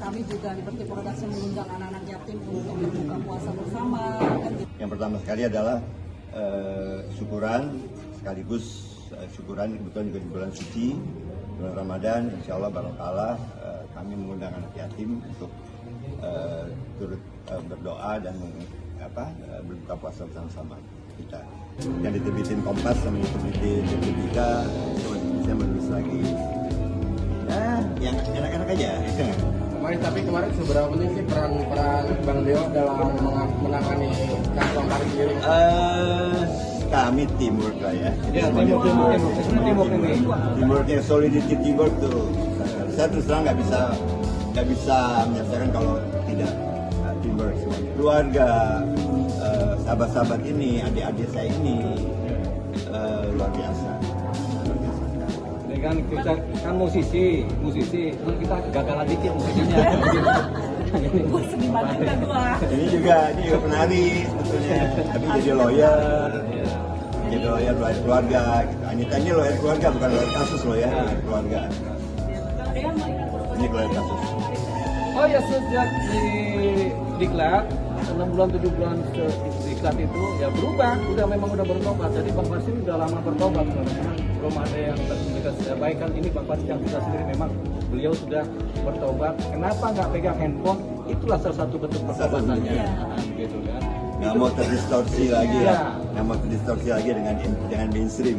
kami juga Liberty Production mengundang anak-anak yatim untuk berbuka puasa bersama. Yang pertama sekali adalah syukuran, sekaligus syukuran kebetulan juga di bulan suci, bulan Ramadan, insya Allah barokah, kami mengundang anak yatim untuk turut berdoa dan berbuka puasa bersama-sama kita. Yang diterbitin Kompas sama diterbitin Republika, saya menulis lagi. Ya, yang enak-enak aja. Kemarin seberapa penting sih peran Bang Deo dalam menangani kasus Bang Faris sendiri? Kami teamwork lah ya. Ya, Teamworknya, solidity teamwork tuh. Saya terus terang nggak bisa menyelesaikan kalau tidak teamwork. Keluarga, sahabat-sahabat ini, adik-adik saya ini luar biasa. Kan kita kan musisi, kita gagalan dikit musisinya. Ini juga penari sebetulnya, tapi jadi lawyer keluarga. Gitu. Anita ini lawyer keluarga, bukan lawyer kasus loh ya, lawyer keluarga. Ini lawyer kasus. Oh ya, sejak di diklat 6 bulan 7 bulan diklat itu ya berubah, memang udah bertobat. Jadi Bang Faris udah lama bertobat, memang belum ada yang terkomunikasi baik kan. Ini Bang Faris yang kita sendiri memang beliau sudah bertobat. Kenapa nggak pegang handphone? Itulah salah satu bentuk pertobatannya, gitu kan. Nggak mau terdistorsi lagi ya, nggak mau terdistorsi lagi dengan mainstream.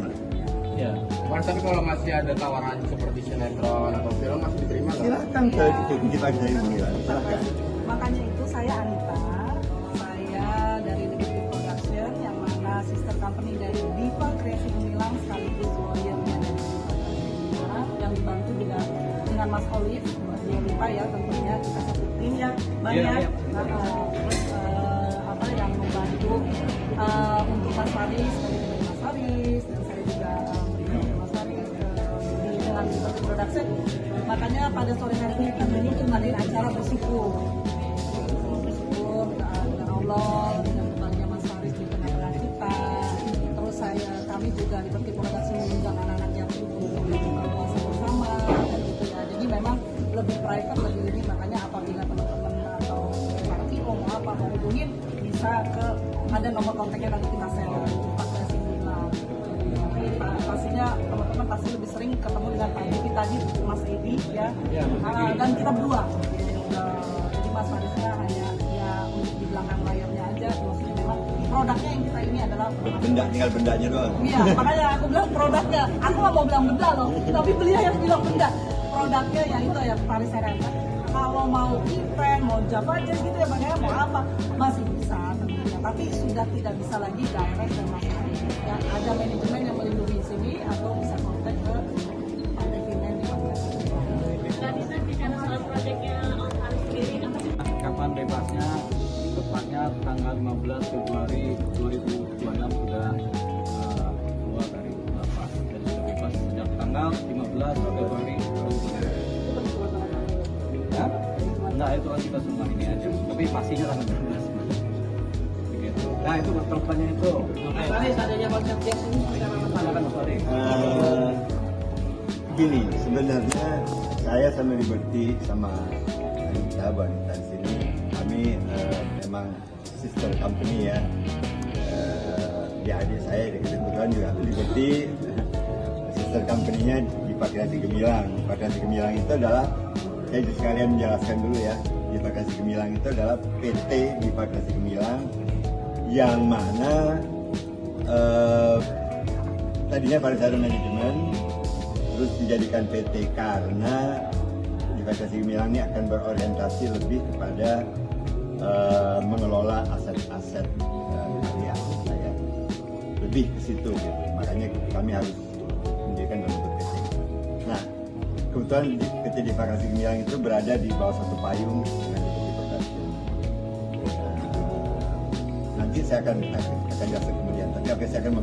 Ya. Tapi kalau masih ada tawaran seperti sinetron atau film masih diterima nggak? Silakan kita bisa menilai. Silakan. Makanya itu saya Anita, saya dari Liberty Production yang mana sister company dari Diva Kreasi Gemilang sekaligus lawyernya dari Diva Kreasi Gemilang yang dibantu juga dengan Mas Olive, dia lupa ya tentunya kita satu tim ya banyak. Terus yang membantu untuk Mas Faris dari Mas Faris dan saya juga berikan Mas Faris dengan Liberty Production. Makanya pada sore hari ini kami ini ngadain acara bersyukur dengan Allah, dengan kembalinya Mas Faris di tengah-tengah kita. Terus kami juga Liberty Production mengundang anak-anak yatim untuk berbuka puasa bersama dan gitu ya. Jadi memang lebih private, lebih ini, makanya apabila teman-teman atau para PO mau apa mau hubungin bisa ada nomor kontaknya nanti kita share Pak Kreasi Gemilang. Tapi pastinya teman-teman pasti lebih sering ketemu dengan Pak Edi tadi, Mas Edi ya. Dan kita berdua. Jadi Mas Farisnya hanya ya untuk di belakang layarnya aja. Maksudnya memang produknya yang kita ini adalah Tinggal bendanya doang. Iya, makanya aku bilang produknya. Aku nggak mau bilang benda loh, tapi beliau yang bilang benda. Produknya ya itu ya Faris Herenta. Kalau mau event, mau java jazz gitu ya bagaimana, mau apa masih bisa tentunya. Tapi sudah tidak bisa lagi direct dan Mas Faris. Ya, ada manajemen yang melindungi di sini atau bisa kontak ke Pak Devinen di Faris. Tadi saya bicara soal proyeknya Om Faris sendiri, Kapan bebasnya? Tepatnya tanggal 15 Februari 2026 sudah keluar dari lapas dan sudah bebas sejak tanggal 15 Februari 2026. Ya? Enggak, itu kan kita semua ini aja. Tapi pastinya tanggal 15. Begitu. Nah, itu pertanyaan itu. Mas Faris adanya konsep jazz ini secara Tanyakan Mas Faris. Gini, sebenarnya saya sama Liberty sama Anita Wanita di sini, kami memang sister company ya. Di adik saya kebetulan juga Liberty sister company-nya Diva Kreasi Gemilang. Diva Kreasi Gemilang itu adalah, saya sekalian menjelaskan dulu ya, Diva Kreasi Gemilang itu adalah PT Diva Kreasi Gemilang yang mana tadinya Faris Harum Manajemen terus dijadikan PT karena Diva Kreasi Gemilang ini akan berorientasi lebih kepada mengelola aset-aset karya saya, lebih ke situ gitu. Makanya kami harus mendirikan dalam bentuk PT. Nah, kebetulan PT Diva Kreasi Gemilang itu berada di bawah satu payung dengan Liberty Production. Nanti saya akan jelaskan kemudian. Tapi oke, saya akan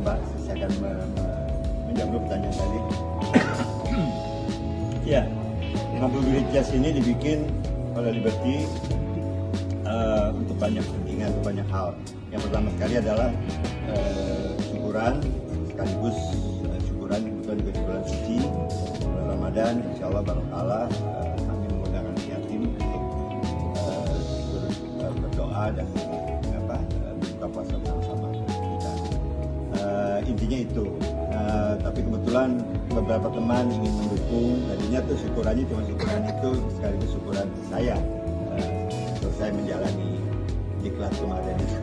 menjawab pertanyaan tadi. Ya, 50 Bilik Jazz ini dibikin oleh Liberty untuk banyak kepentingan, untuk banyak hal. Yang pertama sekali adalah syukuran, sekaligus syukuran kebetulan juga di bulan suci, bulan Ramadan, insya Allah barokah, kami mengundang anak yatim untuk berdoa dan buka puasa bersama-sama kita. Intinya itu. Tapi kebetulan beberapa teman ingin mendukung. Tadinya tuh syukuran itu sekaligus syukuran saya selesai menjalani diklat kemarin itu.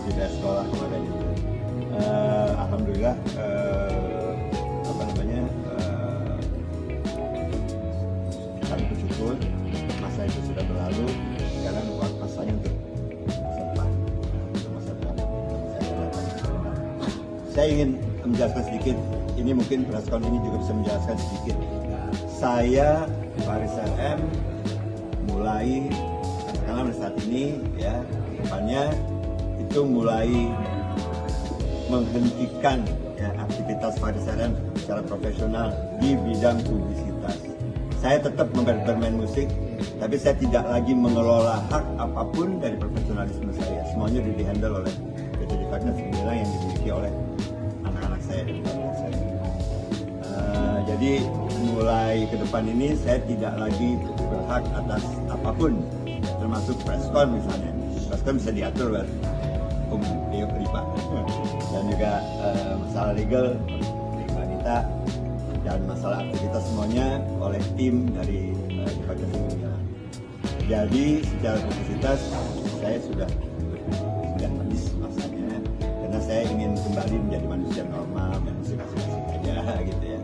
Di sekolah kemarin itu. Alhamdulillah kami bersyukur masa itu sudah berlalu. Sekarang masanya untuk masa depan. Saya ingin menjelaskan sedikit. Ini mungkin preskon ini juga bisa menjelaskan sedikit. Saya Faris RM mulai katakanlah saat ini ya depannya itu mulai menghentikan ya, aktivitas Faris RM secara profesional di bidang publisitas. Saya tetap bermain musik, tapi saya tidak lagi mengelola hak apapun dari profesionalisme saya. Semuanya di-handle oleh PT Divagna Sembilan yang dimiliki oleh anak-anak saya dan keluarga saya. Jadi mulai ke depan ini saya tidak lagi berhak atas apapun, termasuk preskon misalnya. Preskon bisa diatur oleh Leo Kripa dan juga masalah legal wanita dan masalah aktivitas semuanya oleh tim dari Divagna Sembilan. Jadi secara publisitas saya sudah habis masanya karena saya ingin kembali menjadi manusia normal, main musik asik-asik aja gitu ya,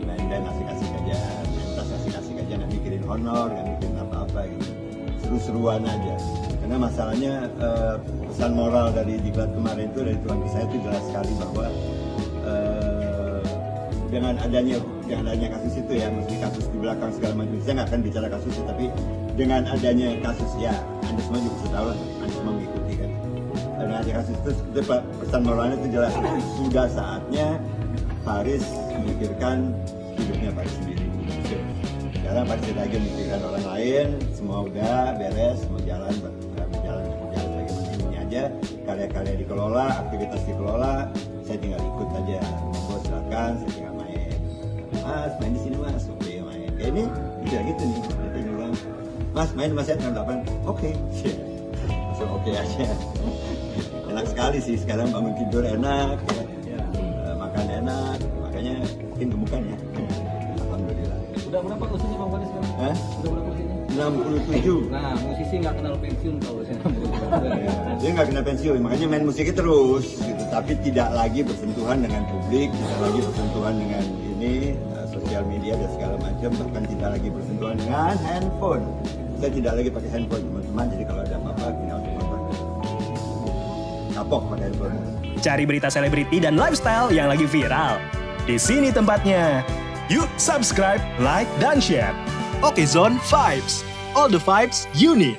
main band asik-asik aja, main tas asik-asik aja, nggak mikirin honor, nggak mikirin apa-apa gitu, seru-seruan aja. Karena masalahnya pesan moral dari diklat kemarin itu dari Tuhan saya itu jelas sekali bahwa dengan adanya kasus itu ya, mesti kasus di belakang segala macam. Saya nggak akan bicara kasus itu, tapi dengan adanya kasus ya, Anda semua juga sudah tahu lah, Anda semua mengikuti kan. Dengan adanya kasus itu pesan moralnya itu jelas. Sudah saatnya Faris memikirkan hidupnya Faris sendiri. Sekarang Faris tidak lagi memikirkan orang lain, semua udah beres, semua jalan bagaimana ini aja. Karya-karya dikelola, aktivitas dikelola, saya tinggal ikut aja. Monggo silakan, saya tinggal main. Mas, main di sini mas, oke main. Kayak ini, tidak gitu nih. Dia bilang, mas main mas saya tanggal 8, oke. Langsung oke aja. Enak sekali sih sekarang bangun tidur enak, ya. Makan enak, makanya mungkin gemukan ya. Alhamdulillah. Udah berapa usianya Bang Faris sekarang? Hah? Udah berapa usianya? 67. Nah, musisi nggak kenal pensiun kalau saya Ya, dia nggak kena pensiun, makanya main musiknya terus, gitu. Tapi tidak lagi bersentuhan dengan publik, tidak lagi bersentuhan dengan ini sosial media dan segala macam, bahkan tidak lagi bersentuhan dengan handphone. Saya tidak lagi pakai handphone teman-teman, jadi kalau ada apa-apa tinggal telepon, kapok pakai handphone. Cari berita selebriti dan lifestyle yang lagi viral. Di sini tempatnya. Yuk subscribe, like, dan share. Okezone Vibes. All the vibes you need.